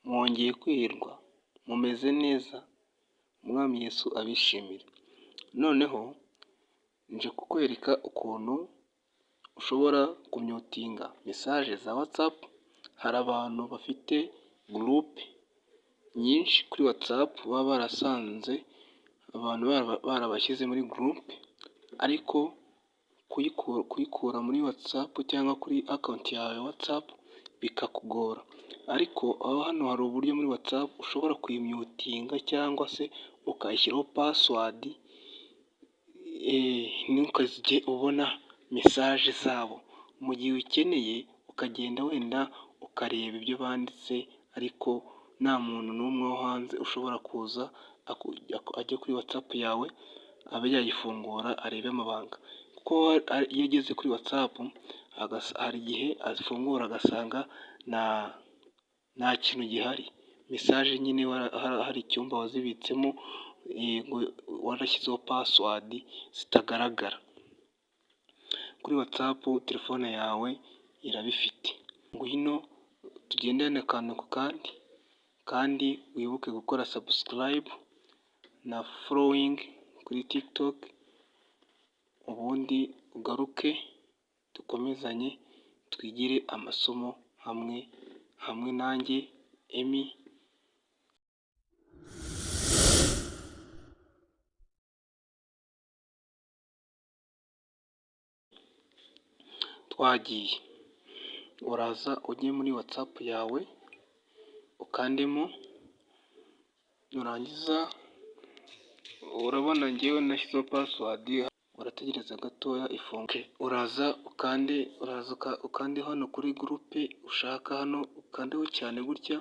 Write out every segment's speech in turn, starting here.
mwongeye kwirwa mumeze neza, umwami Yesu abishimire. Noneho nje kukwereka ukuntu ushobora kumyutinga mesaje za WhatsApp. Hari abantu bafite gurupe nyinshi kuri WhatsApp baba barasanze abantu barabashyize muri gurupe, ariko kuyikura muri WhatsApp cyangwa kuri akawunti yawe ya WhatsApp bikakugora. Ariko hano hari uburyo muri WhatsApp ushobora kuyimyutinga cyangwa se ukayishyiraho pasiwadi, ntukajye ubona mesaje zabo. Mu gihe ukeneye ukagenda wenda ukareba ibyo banditse, ariko nta muntu n'umwe wo hanze ushobora kuza ajya kuri WhatsApp yawe abe yayifungura arebe amabanga. Kuko iyo ageze kuri WhatsApp hari igihe afungura agasanga nta kintu gihari, mesaje nyine hari icyumba wazibitsemo warashyizeho pasiwadi zitagaragara. Kuri WhatsApp telefone yawe irabifite. Ngwino tugendane akantu ku kandi, kandi wibuke gukora sabusikarayibu na folowingi kuri TikTok, ubundi ugaruke dukomezanye twigire amasomo hamwe nanjye Emmy. Twagiye, uraza ujye muri WhatsApp yawe ukandemo, nurangiza urabona ngewe nashyizeho pasiwadi, urategereza gatoya ifunge. Uraza ukande hano kuri gurupe ushaka, hano ukandeho cyane gutya.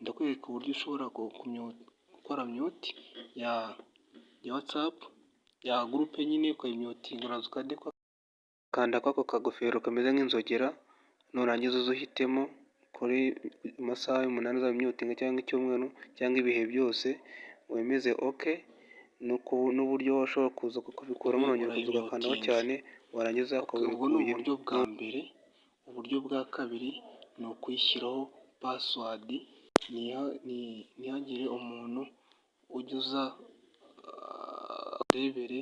Ndakwereka uburyo ushobora gukora myuti ya WhatsApp ya gurupe nyine ukayimyutinga. Uraza ukanda kwako kagofero kameze nk'inzogera, nurangiza uze uhitemo kuri amasaha y'umunani uzamyutinga cyangwa icyumweru cyangwa ibihe byose, wemeze oke. N'uburyo washobora kuza kubikuramo urongera ukaza ugakandaho cyane, warangiza ukabikuyemo. Ubwo ni uburyo bwa mbere. Uburyo bwa kabiri ni ukuyishyiraho pasiwadi, ntihagire umuntu ujya uza arebere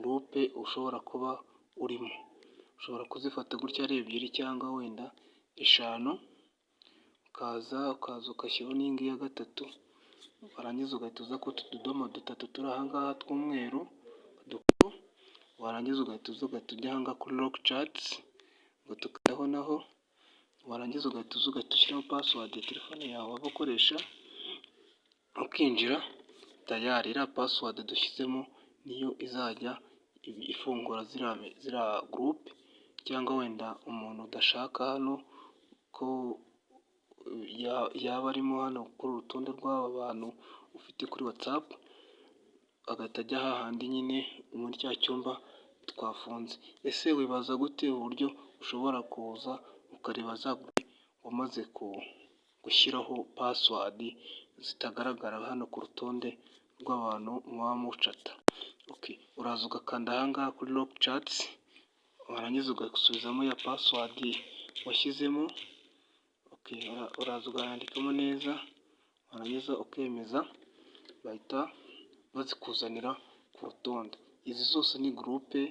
gurupe ushobora kuba urimo. Ushobora kuzifata gutya ari ebyiri cyangwa wenda eshanu, ukaza ugashyiraho n'iyingiyi ya gatatu, warangiza ugahita uza kuri utu tudomo dutatu turi aha ngaha tw'umweru dukuru, warangiza ugahita ujya aha ngaha kuri loke catsi ugatukaraho naho, warangiza ugahita ushyiraho pasiwadi ya telefone yawe waba ukoresha, ukinjira tayari. Iriya pasiwadi dushyizemo niyo izajya ifungura ziriya gurupe, cyangwa wenda umuntu udashaka hano ko yaba arimo hano kuri uru rutonde rw'aba bantu ufite kuri WhatsApp, agahita ajya hahandi nyine muri cya cyumba twafunze. Ese wibaza gute uburyo ushobora kuza ukareba za gurupe wamaze gushyiraho pasiwadi zitagaragara hano ku rutonde rw'abantu muba mucata? Uraza ugakanda aha ngaha kuri loke catsi, warangiza ugasubizamo ya pasiwadi washyizemo. Uraza ukayandikamo neza, warangiza ukemeza, bahita bazikuzanira ku rutonde. Izi zose ni gurupe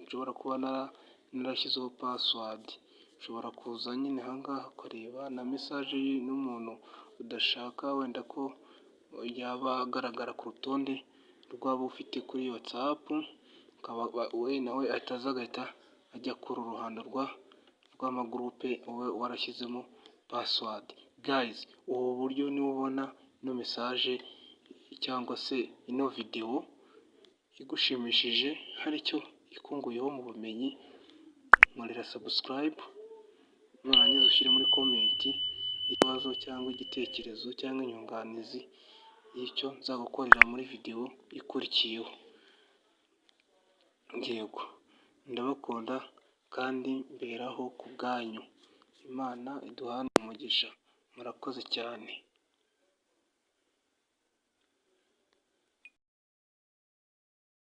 nshobora kuba narashyizeho pasiwadi. Ushobora kuza nyine aha ngaha ukareba na mesaje n'umuntu udashaka wenda ko yaba agaragara ku rutonde rw'abo ufite kuri WhatsApp, we nawe agahita ajya kuri uru ruhando rw'amagurupe wowe warashyizemo pasiwadi. Gayizi, ubu buryo niba ubona ino mesaje cyangwa se ino videwo igushimishije, hari icyo ikunguyeho mu bumenyi, nkorera sabusikarayibu, nurangiza ushyire muri komenti ikibazo cyangwa igitekerezo cyangwa inyunganizi y'icyo nzagukorera muri videwo ikurikiyeho. Yego, ndabakunda kandi mberaho ku bwanyu. Imana iduhane umugisha. Murakoze cyane.